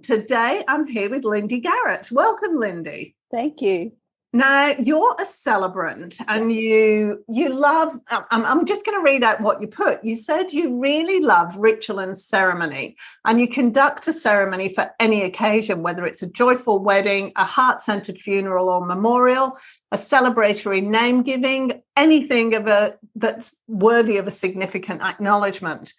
Today I'm here with Lindee Garrett. Welcome, Lindee. Thank you. Now, you're a celebrant and you love, I'm just going to read out what you put. You said you really love ritual and ceremony, and you conduct a ceremony for any occasion, whether it's a joyful wedding, a heart-centered funeral or memorial, a celebratory name-giving, anything that's worthy of a significant acknowledgement.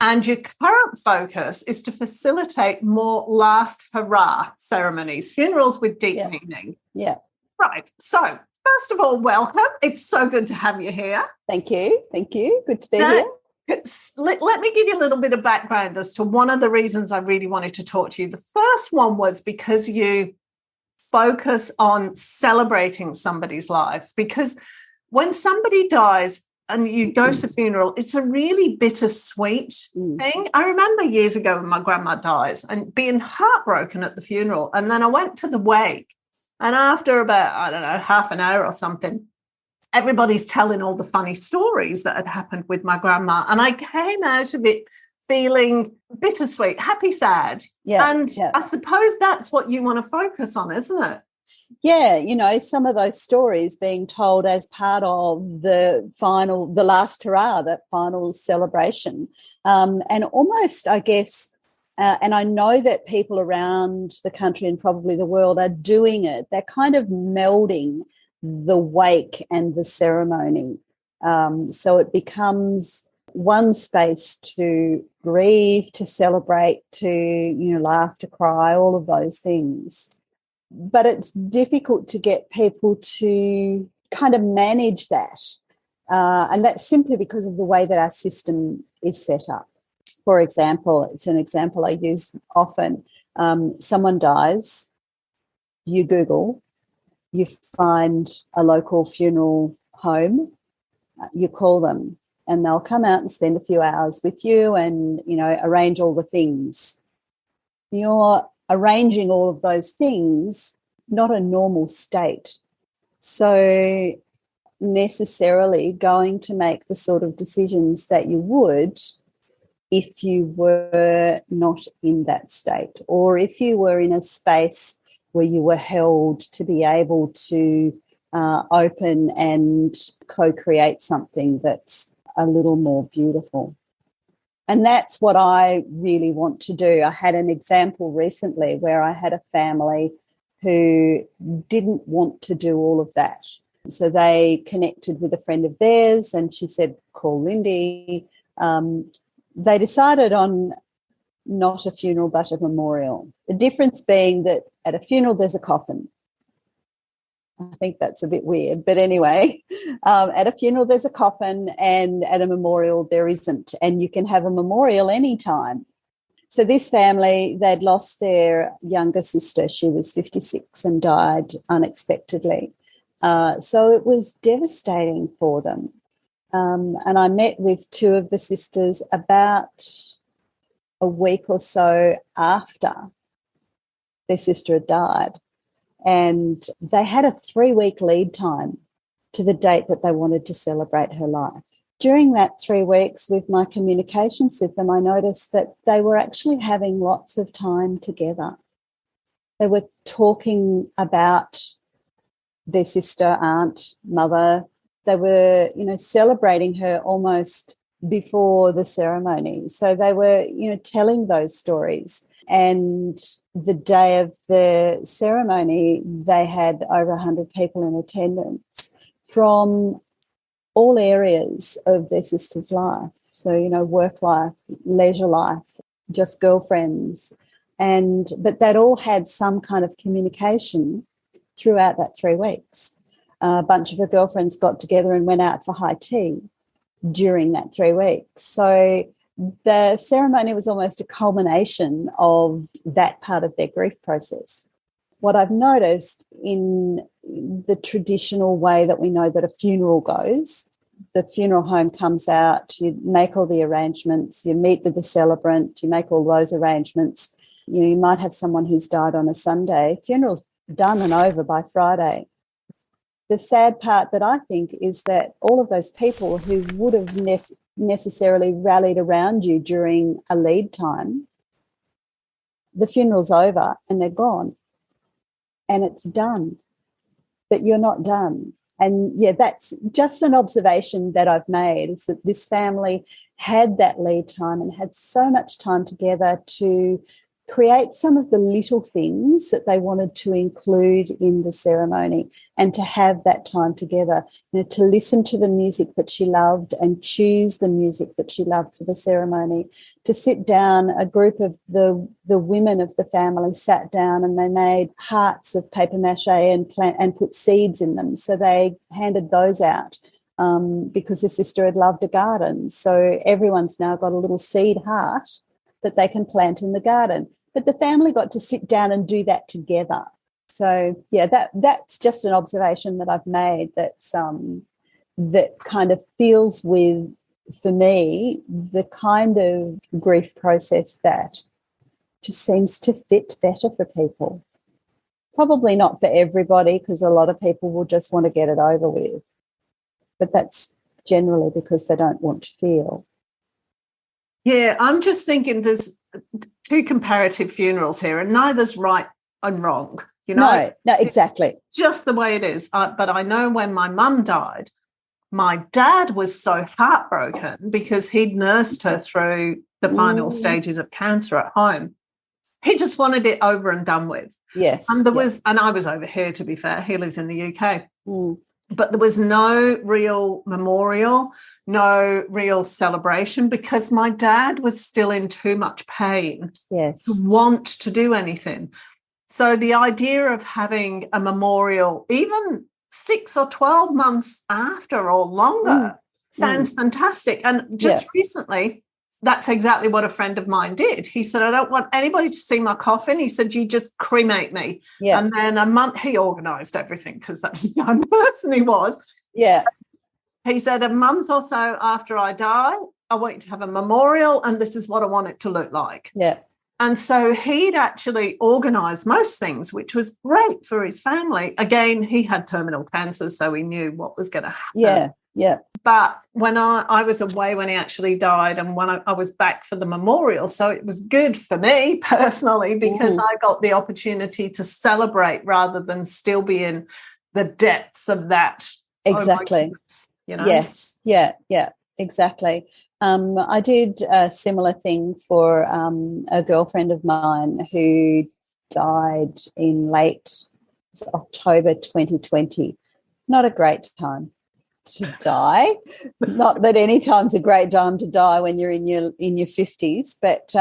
And your current focus is to facilitate more last hurrah ceremonies, funerals with deep meaning. Yeah. Right. So, first of all, welcome. It's so good to have you here. Thank you. Thank you. Good to be here. Let me give you a little bit of background as to one of the reasons I really wanted to talk to you. The first one was because you focus on celebrating somebody's lives, because when somebody dies and you go to a funeral, it's a really bittersweet thing. I remember years ago when my grandma dies and being heartbroken at the funeral. And then I went to the wake. And after about, I don't know, half an hour or something, everybody's telling all the funny stories that had happened with my grandma. And I came out of it feeling bittersweet, happy, sad. I suppose that's what you want to focus on, isn't it? Yeah, some of those stories being told as part of the last hurrah, that final celebration. And almost, I guess, and I know that people around the country and probably the world are doing it. They're kind of melding the wake and the ceremony. So it becomes one space to grieve, to celebrate, to, laugh, to cry, all of those things. But it's difficult to get people to kind of manage that. And that's simply because of the way that our system is set up. For example, it's an example I use often. Someone dies, you Google, you find a local funeral home, you call them, and they'll come out and spend a few hours with you and, arrange all the things. You're arranging all of those things, not a normal state. So necessarily going to make the sort of decisions that you would if you were not in that state, or if you were in a space where you were held to be able to open and co-create something that's a little more beautiful. And that's what I really want to do. I had an example recently where I had a family who didn't want to do all of that. So they connected with a friend of theirs and she said, call Lindee. They decided on not a funeral but a memorial. The difference being that at a funeral there's a coffin. I think that's a bit weird, but anyway, at a funeral there's a coffin and at a memorial there isn't, and you can have a memorial anytime. So this family, they'd lost their younger sister. She was 56 and died unexpectedly. So it was devastating for them. And I met with two of the sisters about a week or so after their sister had died. And they had a 3-week lead time to the date that they wanted to celebrate her life. During that 3 weeks with my communications with them, I noticed that they were actually having lots of time together. They were talking about their sister, aunt, mother. They were, celebrating her almost before the ceremony. So they were, telling those stories. And the day of the ceremony, they had over 100 people in attendance from all areas of their sister's life. So, work life, leisure life, just girlfriends. But they'd all had some kind of communication throughout that 3 weeks. A bunch of her girlfriends got together and went out for high tea during that 3 weeks. So the ceremony was almost a culmination of that part of their grief process. What I've noticed in the traditional way that we know that a funeral goes, the funeral home comes out, you make all the arrangements, you meet with the celebrant, you make all those arrangements. You might have someone who's died on a Sunday. Funeral's done and over by Friday. The sad part that I think is that all of those people who would have necessarily rallied around you during a lead time the funeral's over and they're gone and it's done, but you're not done. And, yeah, that's just an observation that I've made, is that this family had that lead time and had so much time together to create some of the little things that they wanted to include in the ceremony, and to have that time together, to listen to the music that she loved and choose the music that she loved for the ceremony, to sit down. A group of the women of the family sat down and they made hearts of paper mache and put seeds in them. So they handed those out because the sister had loved a garden. So everyone's now got a little seed heart that they can plant in the garden. But the family got to sit down and do that together. So, yeah, that's just an observation that I've made that's that kind of feels with, for me, the kind of grief process that just seems to fit better for people. Probably not for everybody, because a lot of people will just want to get it over with. But that's generally because they don't want to feel. Yeah, I'm just thinking there's two comparative funerals here, and neither's right and wrong. No, exactly. It's just the way it is. But I know when my mum died, my dad was so heartbroken because he'd nursed her through the final stages of cancer at home. He just wanted it over and done with. Yes. And and I was over here, to be fair. He lives in the UK. But there was no real memorial, no real celebration, because my dad was still in too much pain to want to do anything. So the idea of having a memorial, even 6 or 12 months after or longer, sounds fantastic. And just recently, that's exactly what a friend of mine did. He said, I don't want anybody to see my coffin. He said, you just cremate me. Yeah. And then a month, he organised everything, because that's the kind of person he was. Yeah. He said, a month or so after I die, I want you to have a memorial, and this is what I want it to look like. Yeah. And so he'd actually organised most things, which was great for his family. Again, he had terminal cancer, so he knew what was going to happen. Yeah, yeah. But when I was away when he actually died, and when I was back for the memorial, so it was good for me personally, because I got the opportunity to celebrate rather than still be in the depths of that. Exactly. Yes, yeah, exactly. I did a similar thing for a girlfriend of mine who died in late October 2020. Not a great time to die. Not that any time's a great time to die when you're in your 50s, but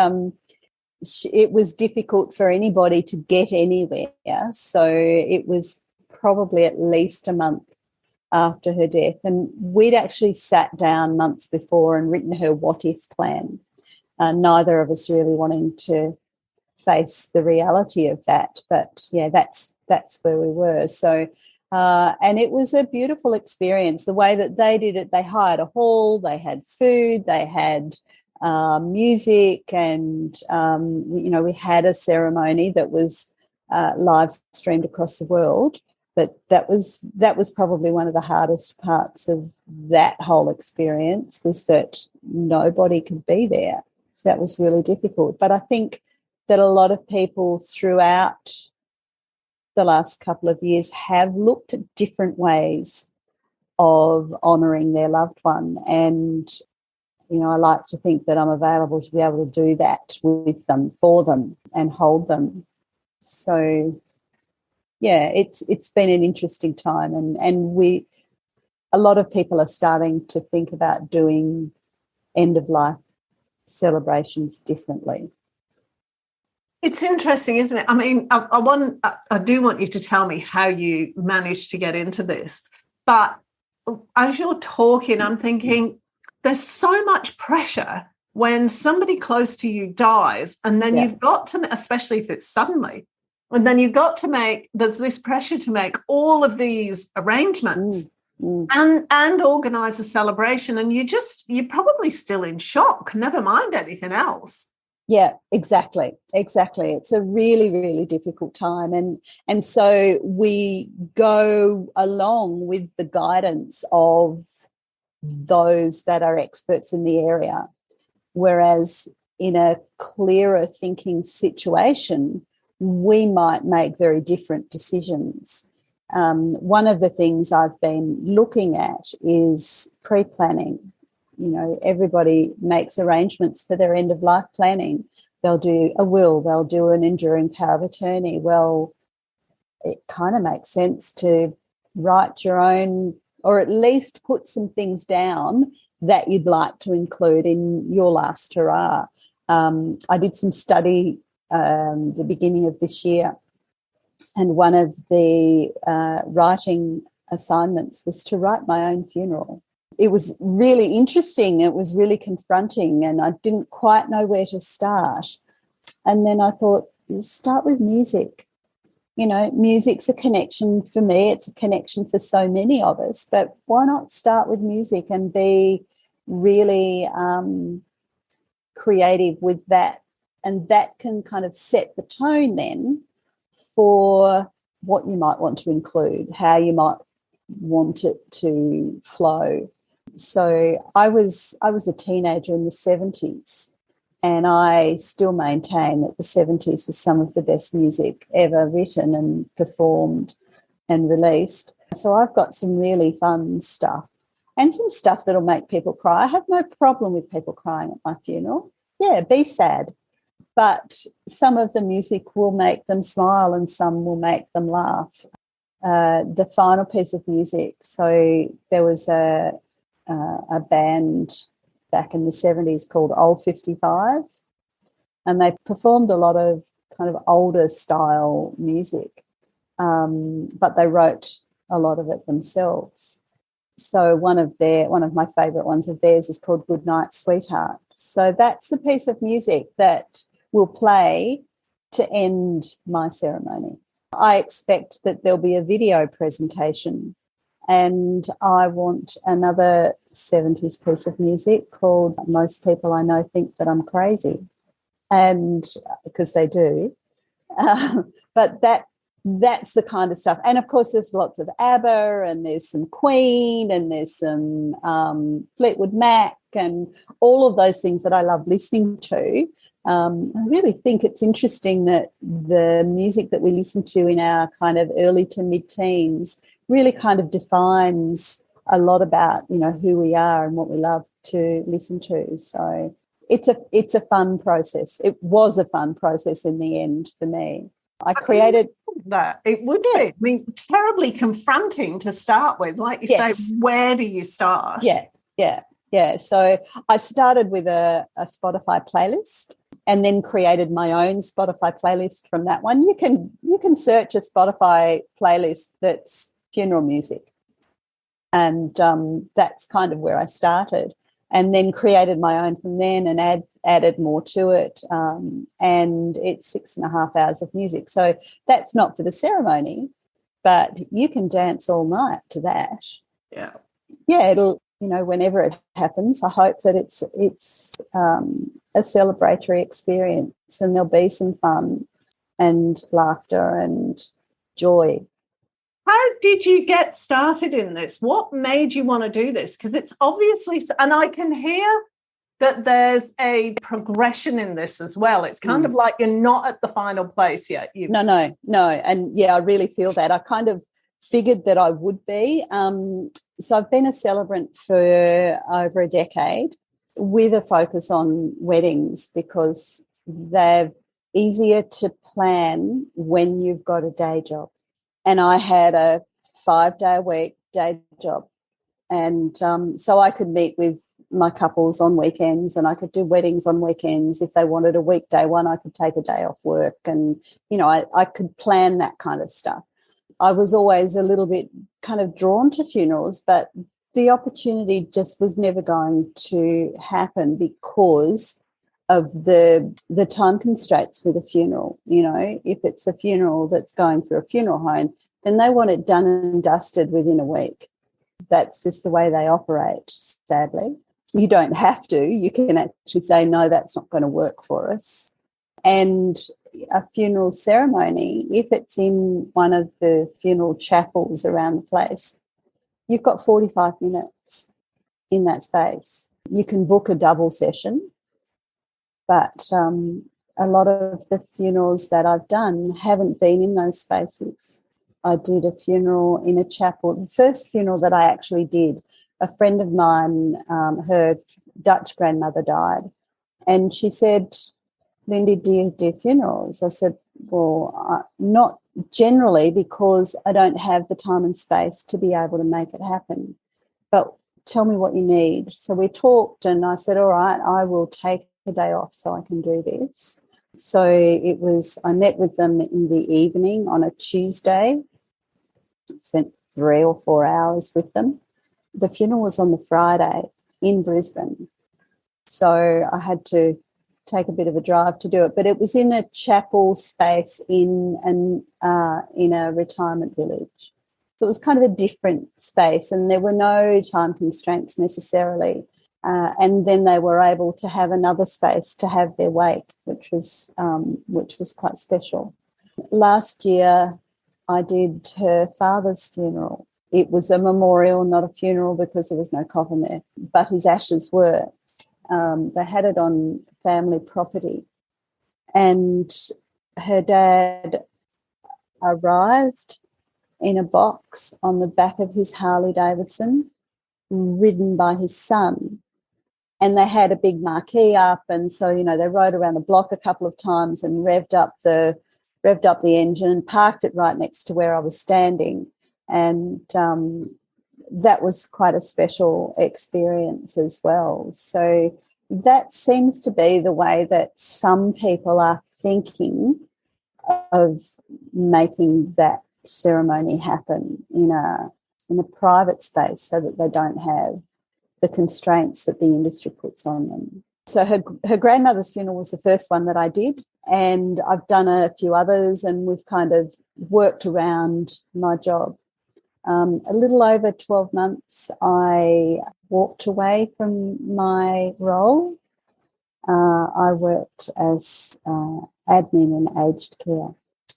it was difficult for anybody to get anywhere. So it was probably at least a month after her death, and we'd actually sat down months before and written her what-if plan, neither of us really wanting to face the reality of that, but yeah, that's where we were. So and it was a beautiful experience. The way that they did it, they hired a hall, they had food, they had music, and we had a ceremony that was live streamed across the world. But that was probably one of the hardest parts of that whole experience, was that nobody could be there. So that was really difficult. But I think that a lot of people throughout the last couple of years have looked at different ways of honouring their loved one. And, I like to think that I'm available to be able to do that with them, for them, and hold them. So yeah, it's been an interesting time, and a lot of people are starting to think about doing end of life celebrations differently. It's interesting, isn't it? I mean, I do want you to tell me how you managed to get into this, but as you're talking, I'm thinking there's so much pressure when somebody close to you dies, and then you've got to, especially if it's suddenly, and then you've got to there's this pressure to make all of these arrangements and organise a celebration, and you're probably still in shock, never mind anything else. Yeah, exactly. It's a really, really difficult time. And so we go along with the guidance of those that are experts in the area, whereas in a clearer thinking situation, we might make very different decisions. One of the things I've been looking at is pre-planning. You know, everybody makes arrangements for their end-of-life planning. They'll do a will, they'll do an enduring power of attorney. Well, it kind of makes sense to write your own, or at least put some things down that you'd like to include in your last hurrah. I did some study the beginning of this year, and one of the writing assignments was to write my own funeral. It was really interesting. It was really confronting, and I didn't quite know where to start. And then I thought, start with music. You know, music's a connection for me. It's a connection for so many of us. But why not start with music and be really creative with that? And that can kind of set the tone then for what you might want to include, how you might want it to flow. So I was a teenager in the 70s, and I still maintain that the 70s was some of the best music ever written and performed and released. So I've got some really fun stuff and some stuff that'll make people cry. I have no problem with people crying at my funeral. Yeah, be sad. But some of the music will make them smile and some will make them laugh. The final piece of music, so there was a band back in the 70s called Old 55, and they performed a lot of kind of older style music, but they wrote a lot of it themselves. So one of my favourite ones of theirs is called Goodnight Sweetheart. So that's the piece of music that will play to end my ceremony. I expect that there'll be a video presentation, and I want another 70s piece of music called Most People I Know Think That I'm Crazy, and because they do. But that's the kind of stuff. And, of course, there's lots of ABBA, and there's some Queen, and there's some Fleetwood Mac, and all of those things that I love listening to. I really think it's interesting that the music that we listen to in our kind of early to mid-teens really kind of defines a lot about, you know, who we are and what we love to listen to. So it's a fun process. It was a fun process in the end for me. I created that. It would be. I mean, terribly confronting to start with. Like you say, where do you start? Yeah. So I started with a Spotify playlist, and then created my own Spotify playlist from that one. You can search a Spotify playlist that's funeral music, and that's kind of where I started, and then created my own from then and added more to it, and it's 6.5 hours of music. So that's not for the ceremony, but you can dance all night to that. Yeah, it'll, you know, whenever it happens, I hope that it's a celebratory experience, and there'll be some fun and laughter and joy. How did you get started in this? What made you want to do this? Because it's obviously, and I can hear that there's a progression in this as well. It's kind of like you're not at the final place yet. No. And yeah, I really feel that. I kind of figured that I would be. So I've been a celebrant for over a decade with a focus on weddings because they're easier to plan when you've got a day job. And I had a 5-day-a-week day job. And so I could meet with my couples on weekends, and I could do weddings on weekends. If they wanted a weekday one, I could take a day off work, and, you know, I could plan that kind of stuff. I was always a little bit kind of drawn to funerals, but the opportunity just was never going to happen because of the time constraints with a funeral. You know, if it's a funeral that's going through a funeral home, then they want it done and dusted within a week. That's just the way they operate, sadly. You don't have to. You can actually say, no, that's not going to work for us. And a funeral ceremony, if it's in one of the funeral chapels around the place, you've got 45 minutes in that space. You can book a double session, But a lot of the funerals that I've done haven't been in those spaces. I did a funeral in a chapel. The first funeral that I actually did, a friend of mine, her Dutch grandmother died, and she said, "Lindee, do you do funerals?" I said, "Well, not generally, because I don't have the time and space to be able to make it happen. But tell me what you need." So we talked, and I said, "All right, I will take a day off so I can do this." So I met with them in the evening on a Tuesday, spent 3 or 4 hours with them. The funeral was on the Friday in Brisbane. So I had to take a bit of a drive to do it, but it was in a chapel space in a retirement village. So it was kind of a different space, and there were no time constraints necessarily. And then they were able to have another space to have their wake, which was quite special. Last year, I did her father's funeral. It was a memorial, not a funeral, because there was no coffin there, but his ashes were. They had it on family property, and her dad arrived in a box on the back of his Harley Davidson, ridden by his son. And they had a big marquee up, and so, they rode around the block a couple of times and revved up the engine and parked it right next to where I was standing. And that was quite a special experience as well. So that seems to be the way that some people are thinking of making that ceremony happen in a private space, so that they don't have the constraints that the industry puts on them. So her grandmother's funeral was the first one that I did, and I've done a few others, and we've kind of worked around my job. A little over 12 months, I walked away from my role. I worked as admin in aged care,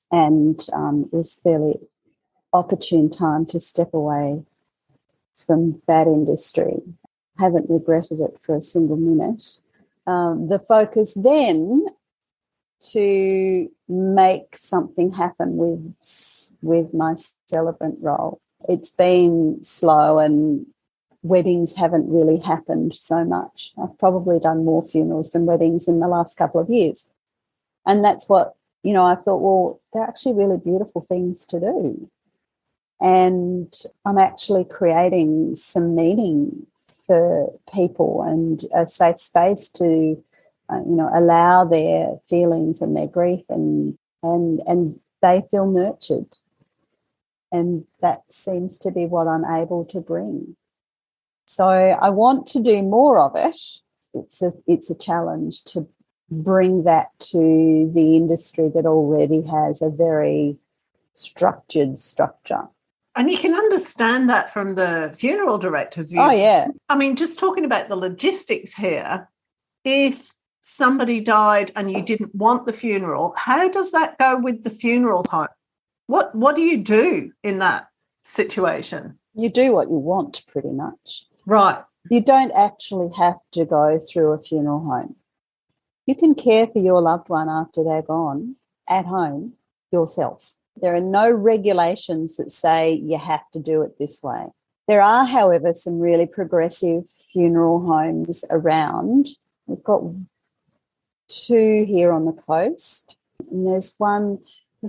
and it was a fairly opportune time to step away from that industry. Haven't regretted it for a single minute. The focus then to make something happen with my celebrant role. It's been slow, and weddings haven't really happened so much. I've probably done more funerals than weddings in the last couple of years. And that's what, I thought, well, they're actually really beautiful things to do. And I'm actually creating some meaning for people and a safe space to, allow their feelings and their grief, and they feel nurtured. And that seems to be what I'm able to bring. So I want to do more of it. It's a challenge to bring that to the industry that already has a very structured structure. And you can understand that from the funeral director's view. Oh, yeah. I mean, just talking about the logistics here, if somebody died and you didn't want the funeral, how does that go with the funeral home? What do you do in that situation? You do what you want, pretty much. Right. You don't actually have to go through a funeral home. You can care for your loved one after they're gone at home yourself. There are no regulations that say you have to do it this way. There are, however, some really progressive funeral homes around. We've got 2 here on the coast, and there's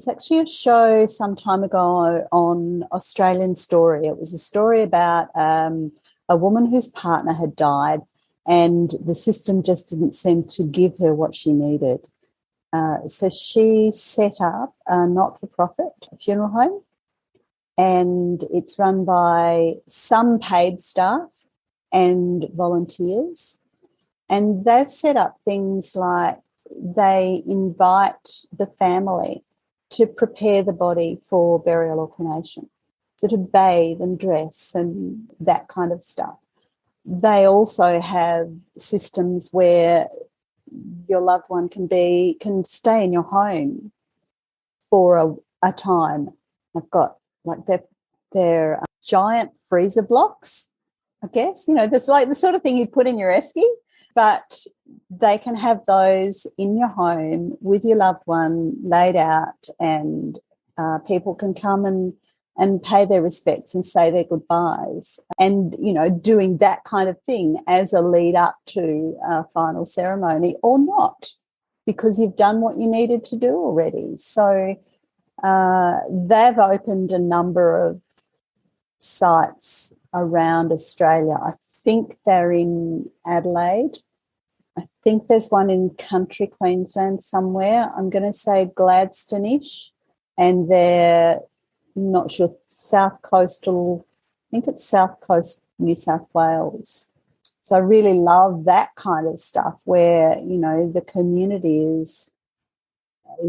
actually a show some time ago on Australian Story. It was a story about a woman whose partner had died, and the system just didn't seem to give her what she needed. So she set up a not-for-profit funeral home, and it's run by some paid staff and volunteers. And they've set up things like they invite the family to prepare the body for burial or cremation, so to bathe and dress and that kind of stuff. They also have systems where your loved one can stay in your home for a time. They've got they're giant freezer blocks I guess. You know, there's like the sort of thing you put in your esky, but they can have those in your home with your loved one laid out, and people can come and pay their respects and say their goodbyes, and, you know, doing that kind of thing as a lead up to a final ceremony, or not, because you've done what you needed to do already. So they've opened a number of sites around Australia. I think they're in Adelaide. I think there's one in country Queensland somewhere. I'm going to say Gladstone-ish. And they're, not sure, south coastal, I think it's south coast New South Wales. So I really love that kind of stuff where, you know, the community is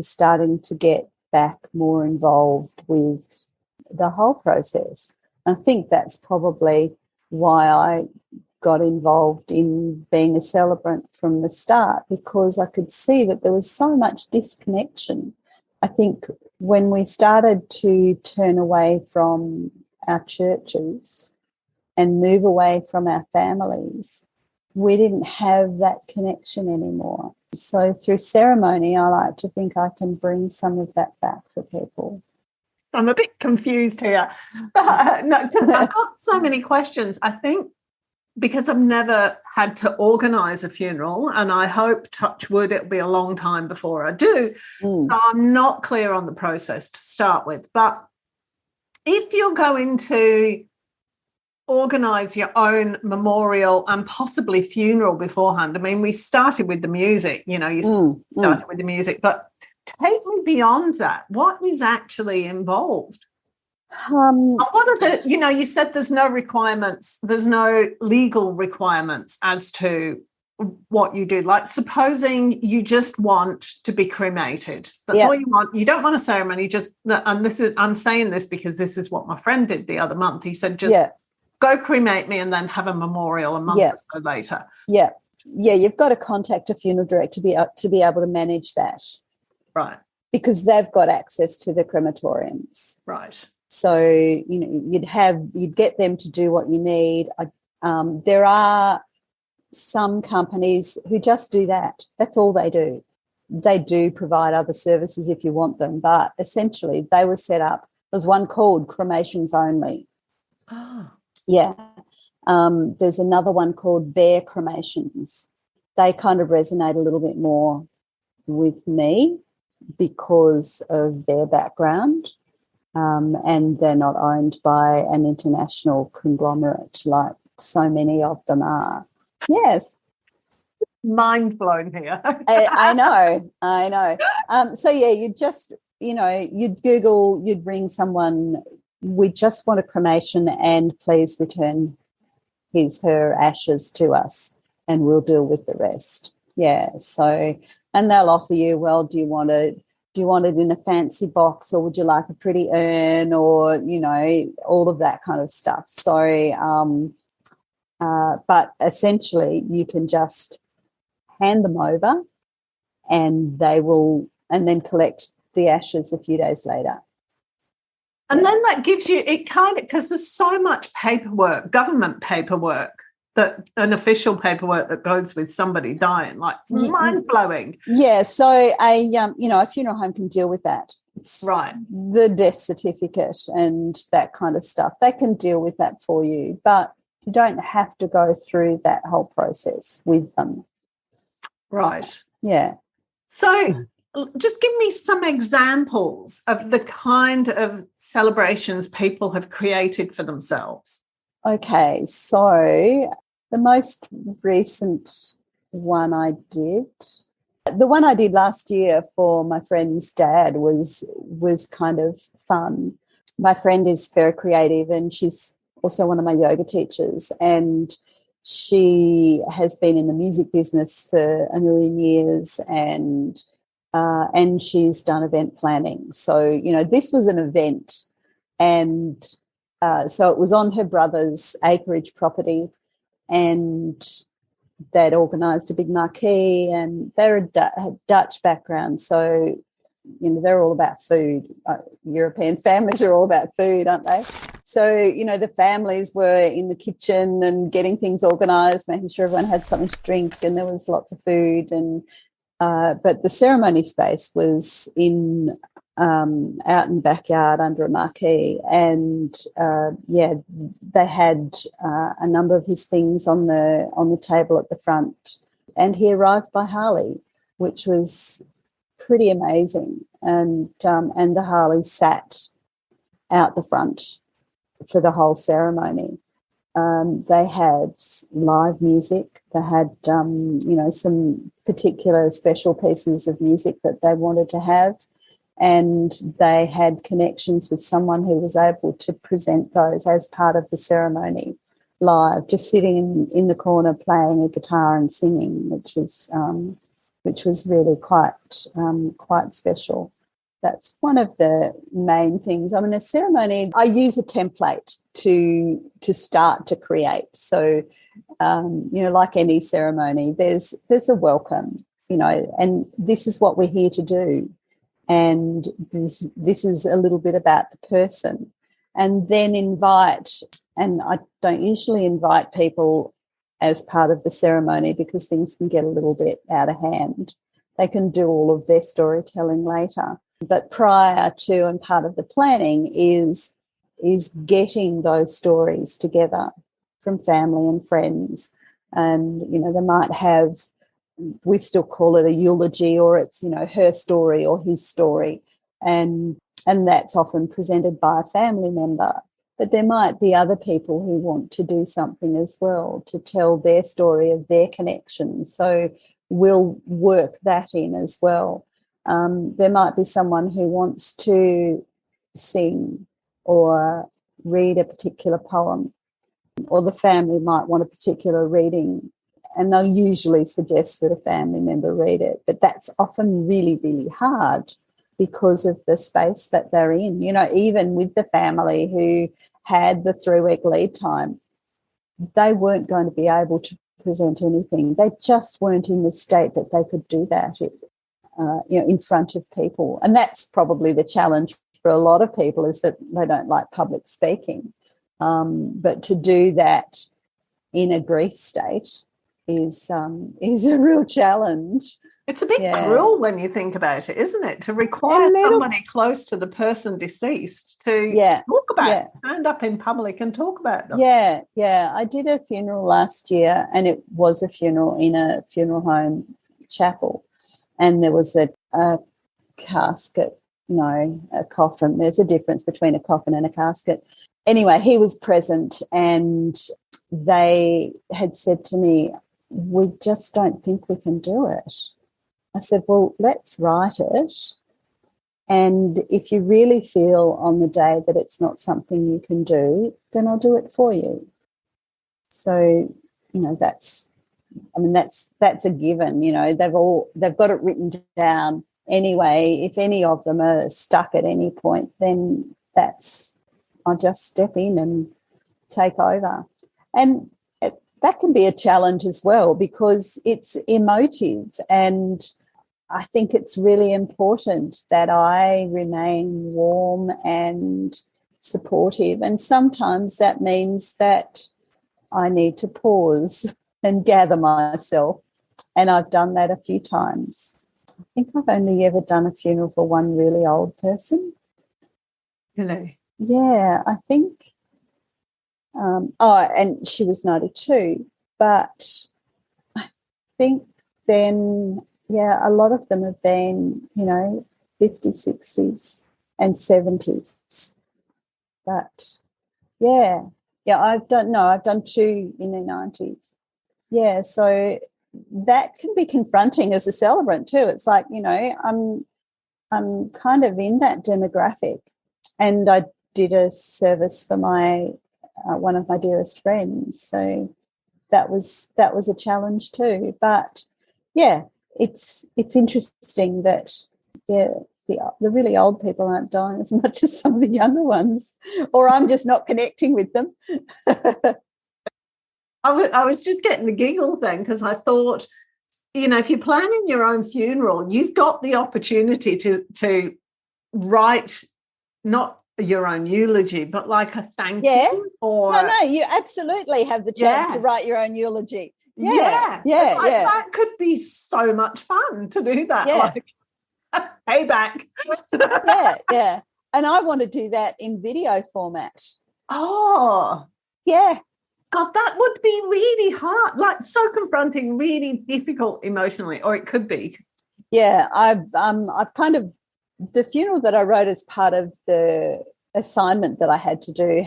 starting to get back more involved with the whole process. I think that's probably why I got involved in being a celebrant from the start, because I could see that there was so much disconnection. I think when we started to turn away from our churches and move away from our families, we didn't have that connection anymore. So through ceremony, I like to think I can bring some of that back for people. I'm a bit confused here. No, 'cause I've got so many questions. I think because I've never had to organise a funeral, and I hope, touch wood, it'll be a long time before I do, so I'm not clear on the process to start with. But if you're going to organise your own memorial and possibly funeral beforehand, I mean, we started with the music, you know, you started with the music, but take me beyond that. What is actually involved? What are the, you know, you said there's no requirements, there's no legal requirements as to what you do. Like, supposing you just want to be cremated. That's all you want. You don't want a ceremony, just, and this is, I'm saying this because this is what my friend did the other month. He said, just go cremate me and then have a memorial a month or so later. Yeah, you've got to contact a funeral director to be able to manage that. Right. Because they've got access to the crematoriums. Right. So, you know, you'd get them to do what you need. There are some companies who just do that. That's all they do. They do provide other services if you want them, but essentially they were set up. There's one called Cremations Only. Oh. Yeah. There's another one called Bare Cremations. They kind of resonate a little bit more with me because of their background. And they're not owned by an international conglomerate like so many of them are. Yes. Mind blown here. I know. So, yeah, you'd just, you know, you'd Google, you'd ring someone, we just want a cremation and please return her ashes to us and we'll deal with the rest. Yeah, so, and they'll offer you, well, do you want it in a fancy box, or would you like a pretty urn, or, you know, all of that kind of stuff. So, but essentially you can just hand them over and and then collect the ashes a few days later. And then that gives you, it kind of, because there's so much paperwork, government paperwork, that an official paperwork that goes with somebody dying, like mind-blowing. Yeah, so a funeral home can deal with that. Right. The death certificate and that kind of stuff, they can deal with that for you, but you don't have to go through that whole process with them. Right. Yeah. So just give me some examples of the kind of celebrations people have created for themselves. Okay, so the most recent one I did, the one I did last year for my friend's dad was kind of fun. My friend is very creative and she's also one of my yoga teachers, and she has been in the music business for a million years, and she's done event planning. So, you know, this was an event, and so it was on her brother's acreage property, and they'd organised a big marquee, and they're a Dutch background, so, you know, they're all about food. European families are all about food, aren't they? So, the families were in the kitchen and getting things organised, making sure everyone had something to drink, and there was lots of food. And but the ceremony space was in out in the backyard under a marquee, and they had a number of his things on the table at the front. And he arrived by Harley, which was pretty amazing. And the Harley sat out the front for the whole ceremony. They had live music. They had, some particular special pieces of music that they wanted to have, and they had connections with someone who was able to present those as part of the ceremony live, just sitting in the corner playing a guitar and singing, which was really quite special. That's one of the main things. I mean, a ceremony, I use a template to start to create. So, like any ceremony, there's a welcome, and this is what we're here to do. And this is a little bit about the person. And then invite, and I don't usually invite people as part of the ceremony because things can get a little bit out of hand. They can do all of their storytelling later. But prior to and part of the planning is getting those stories together from family and friends. And, they might have, we still call it a eulogy, or it's, her story or his story. And that's often presented by a family member. But there might be other people who want to do something as well, to tell their story of their connection. So we'll work that in as well. There might be someone who wants to sing or read a particular poem, or the family might want a particular reading, and they'll usually suggest that a family member read it. But that's often really, really hard because of the space that they're in. Even with the family who had the 3-week lead time, they weren't going to be able to present anything. They just weren't in the state that they could do that in front of people. And that's probably the challenge for a lot of people, is that they don't like public speaking. But to do that in a grief state is a real challenge. It's a bit cruel when you think about it, isn't it? To require somebody close to the person deceased to talk about, stand up in public and talk about them. Yeah. I did a funeral last year, and it was a funeral in a funeral home chapel. And there was a casket, a coffin. There's a difference between a coffin and a casket. Anyway, he was present, and they had said to me, "We just don't think we can do it." I said, "Well, let's write it. And if you really feel on the day that it's not something you can do, then I'll do it for you." So, that's a given. They've got it written down anyway. If any of them are stuck at any point, then I'll just step in and take over. And that can be a challenge as well, because it's emotive, and I think it's really important that I remain warm and supportive. And sometimes that means that I need to pause and gather myself. And I've done that a few times. I think I've only ever done a funeral for one really old person. Really? Yeah, I think. And she was 92. But I think then, a lot of them have been, 50s, 60s and 70s. But, I've done 2 in their 90s. Yeah, so that can be confronting as a celebrant too. It's like, I'm kind of in that demographic. And I did a service for my one of my dearest friends. So that was a challenge too. But it's interesting that the really old people aren't dying as much as some of the younger ones, or I'm just not connecting with them. I was just getting the giggle then, because I thought, if you're planning your own funeral, you've got the opportunity to write, not your own eulogy, but like a thank Yeah. you, or No, you absolutely have the chance to write your own eulogy. Yeah. That could be so much fun to do that. Yeah. Like payback. Yeah. And I want to do that in video format. Oh. Yeah. God, that would be really hard, like so confronting, really difficult emotionally, or it could be. Yeah, I've kind of, the funeral that I wrote as part of the assignment that I had to do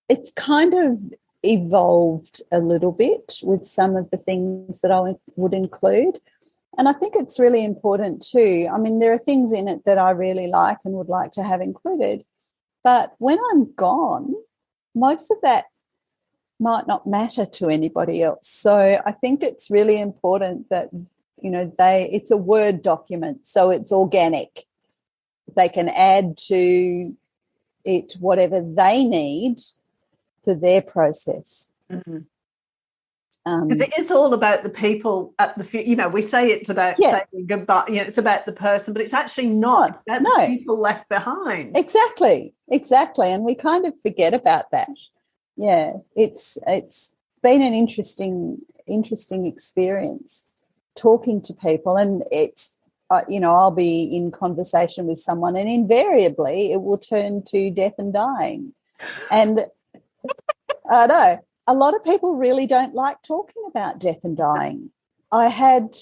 it's kind of evolved a little bit with some of the things that I would include. And I think it's really important too. I mean, there are things in it that I really like and would like to have included. But when I'm gone, most of that might not matter to anybody else. So I think it's really important that, it's a Word document, so it's organic. They can add to it whatever they need for their process. Mm-hmm. It's all about the people at the, we say it's about saying goodbye, it's about the person, but it's actually not. It's about the people left behind. Exactly. And we kind of forget about that. Yeah, it's been an interesting experience talking to people, and it's, I'll be in conversation with someone and invariably it will turn to death and dying. And I know a lot of people really don't like talking about death and dying. I had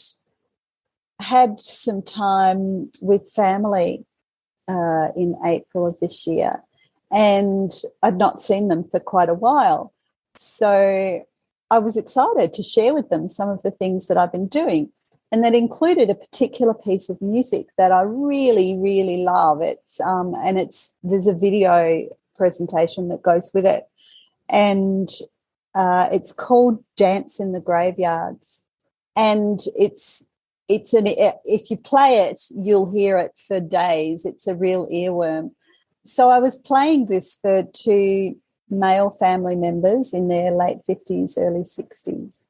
some time with family in April of this year, and I'd not seen them for quite a while. So I was excited to share with them some of the things that I've been doing, and that included a particular piece of music that I really, really love. There's a video presentation that goes with it, and it's called Dance in the Graveyards, and if you play it, you'll hear it for days. It's a real earworm. So I was playing this for 2 male family members in their late 50s, early 60s,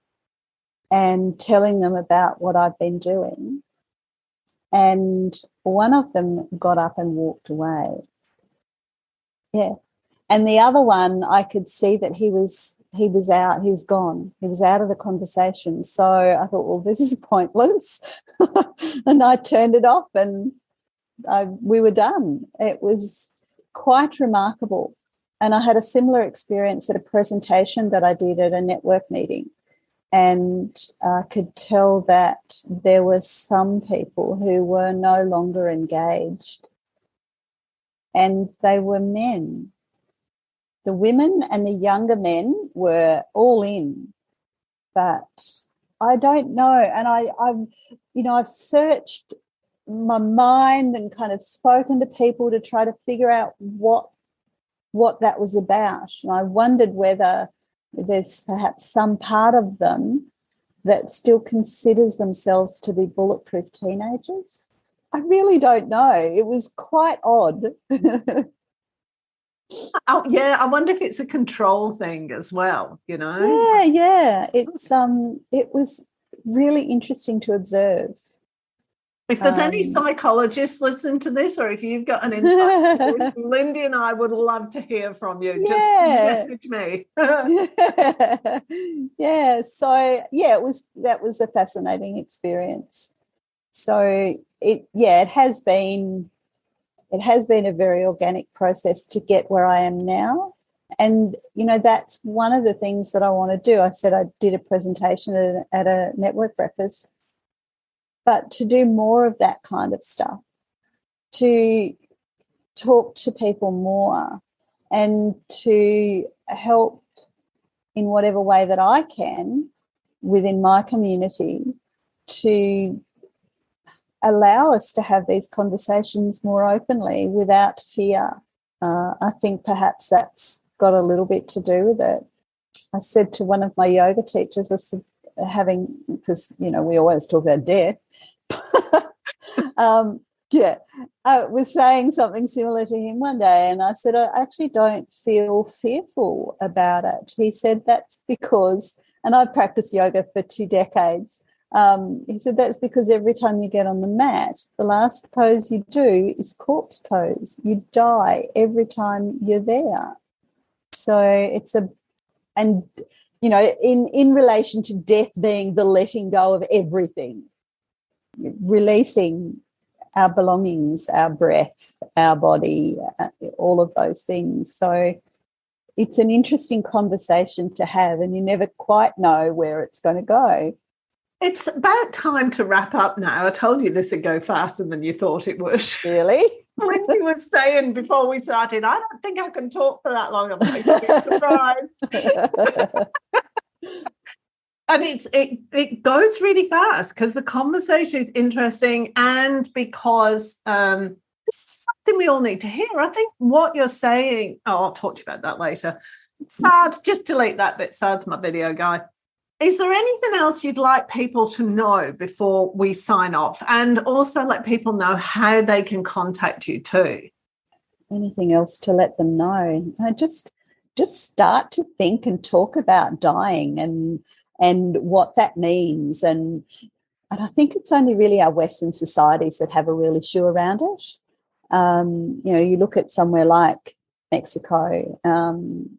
and telling them about what I've been doing. And one of them got up and walked away. Yeah. And the other one, I could see that he was out, he was gone. He was out of the conversation. So I thought, well, this is pointless. And I turned it off and we were done. It was quite remarkable. And I had a similar experience at a presentation that I did at a network meeting, and I could tell that there were some people who were no longer engaged, and they were men. The women and the younger men were all in, but I don't know. And I've searched my mind and kind of spoken to people to try to figure out what that was about. And I wondered whether there's perhaps some part of them that still considers themselves to be bulletproof teenagers. I really don't know. It was quite odd. Oh, yeah, I wonder if it's a control thing as well, Yeah. It was really interesting to observe. If there's any psychologists listening to this, or if you've got an insight, Lindee and I would love to hear from you. Just message me. Yeah. So that was a fascinating experience. So it has been a very organic process to get where I am now. And, that's one of the things that I want to do. I said I did a presentation at a network breakfast, but to do more of that kind of stuff, to talk to people more and to help in whatever way that I can within my community to allow us to have these conversations more openly without fear. I think perhaps that's got a little bit to do with it. I said to one of my yoga teachers, because, we always talk about death. I was saying something similar to him one day, and I said, I actually don't feel fearful about it. He said, that's because, and I've practiced yoga for 2 decades, He said that's because every time you get on the mat, the last pose you do is corpse pose. You die every time you're there. So and you know, in relation to death being the letting go of everything, releasing our belongings, our breath, our body, all of those things. So it's an interesting conversation to have, and you never quite know where it's going to go. It's about time to wrap up now. I told you this would go faster than you thought it would. Really? Lindee was saying before we started, I don't think I can talk for that long. I'm like, surprised. And it goes really fast because the conversation is interesting, and because this is something we all need to hear. I think what you're saying, I'll talk to you about that later. Sad, just delete that bit. Sad's my video guy. Is there anything else you'd like people to know before we sign off? And also let people know how they can contact you too. Anything else to let them know? Just start to think and talk about dying and what that means. And I think it's only really our Western societies that have a real issue around it. You know, you look at somewhere like Mexico,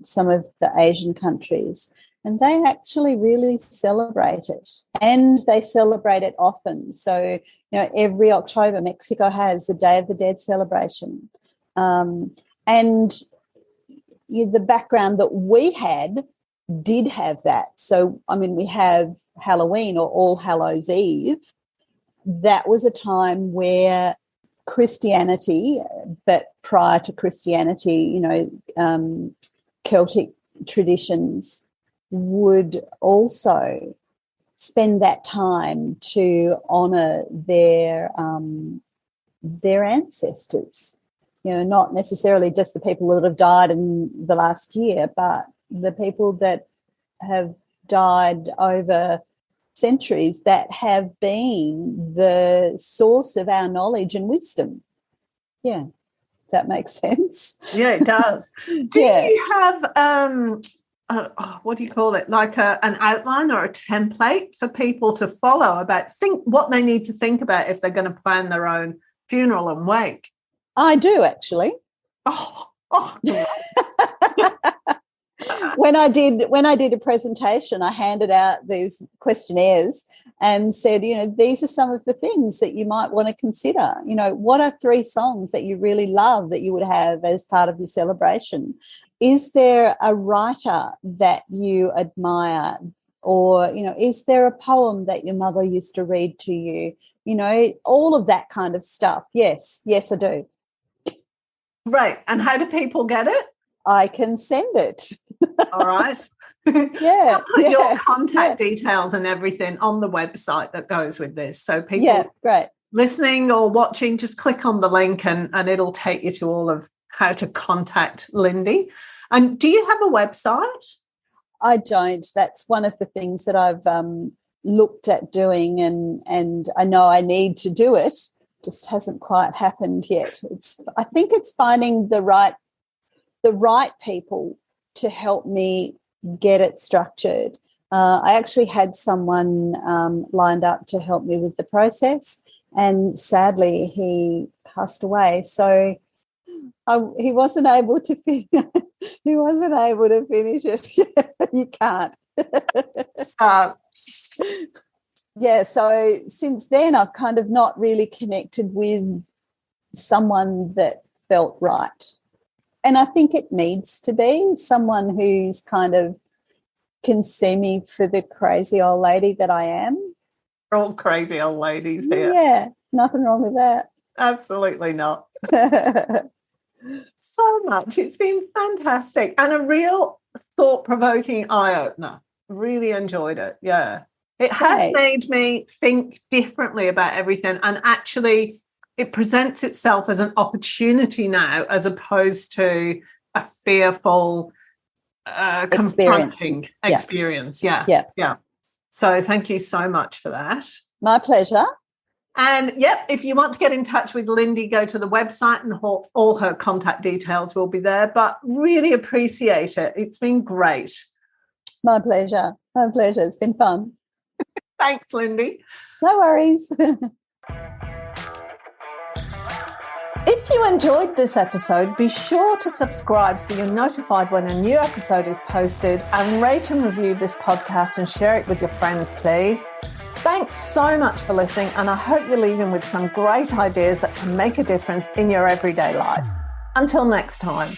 some of the Asian countries, and they actually really celebrate it, and they celebrate it often. So, you know, every October, Mexico has the Day of the Dead celebration. And the background that we had did have that. So, I mean, we have Halloween, or All Hallows Eve. That was a time where Christianity, but prior to Christianity, you know, Celtic traditions would also spend that time to honour their ancestors. You know, not necessarily just the people that have died in the last year, but the people that have died over centuries that have been the source of our knowledge and wisdom. Yeah, that makes sense. Yeah, it does. Do you have what do you call it? Like an outline or a template for people to follow about what they need to think about if they're going to plan their own funeral and wake? I do, actually. Oh. When I did a presentation, I handed out these questionnaires and said, you know, these are some of the things that you might want to consider. You know, what are 3 songs that you really love that you would have as part of your celebration? Is there a writer that you admire? Or, you know, is there a poem that your mother used to read to you? You know, all of that kind of stuff. Yes, I do. Right. And how do people get it? I can send it. All right. Yeah. I'll put your contact details and everything on the website that goes with this. So people great. listening or watching, just click on the link and it'll take you to all of how to contact Lindee. And do you have a website? I don't. That's one of the things that I've looked at doing, and I know I need to do it. Just hasn't quite happened yet. I think it's finding the right people to help me get it structured. I actually had someone lined up to help me with the process, and sadly he passed away. So he wasn't able to finish it. You can't. Yeah, so since then I've kind of not really connected with someone that felt right. And I think it needs to be someone who's kind of can see me for the crazy old lady that I am. We're all crazy old ladies here. Yeah, nothing wrong with that. Absolutely not. So much. It's been fantastic and a real thought-provoking eye-opener. Really enjoyed it. Yeah. It has made me think differently about everything, and actually it presents itself as an opportunity now as opposed to a fearful confronting experience. Yeah. So thank you so much for that. My pleasure. And if you want to get in touch with Lindee, go to the website and all her contact details will be there. But really appreciate it. It's been great. My pleasure. It's been fun. Thanks, Lindee. No worries. If you enjoyed this episode, be sure to subscribe so you're notified when a new episode is posted, and rate and review this podcast and share it with your friends, please. Thanks so much for listening, and I hope you're leaving with some great ideas that can make a difference in your everyday life. Until next time.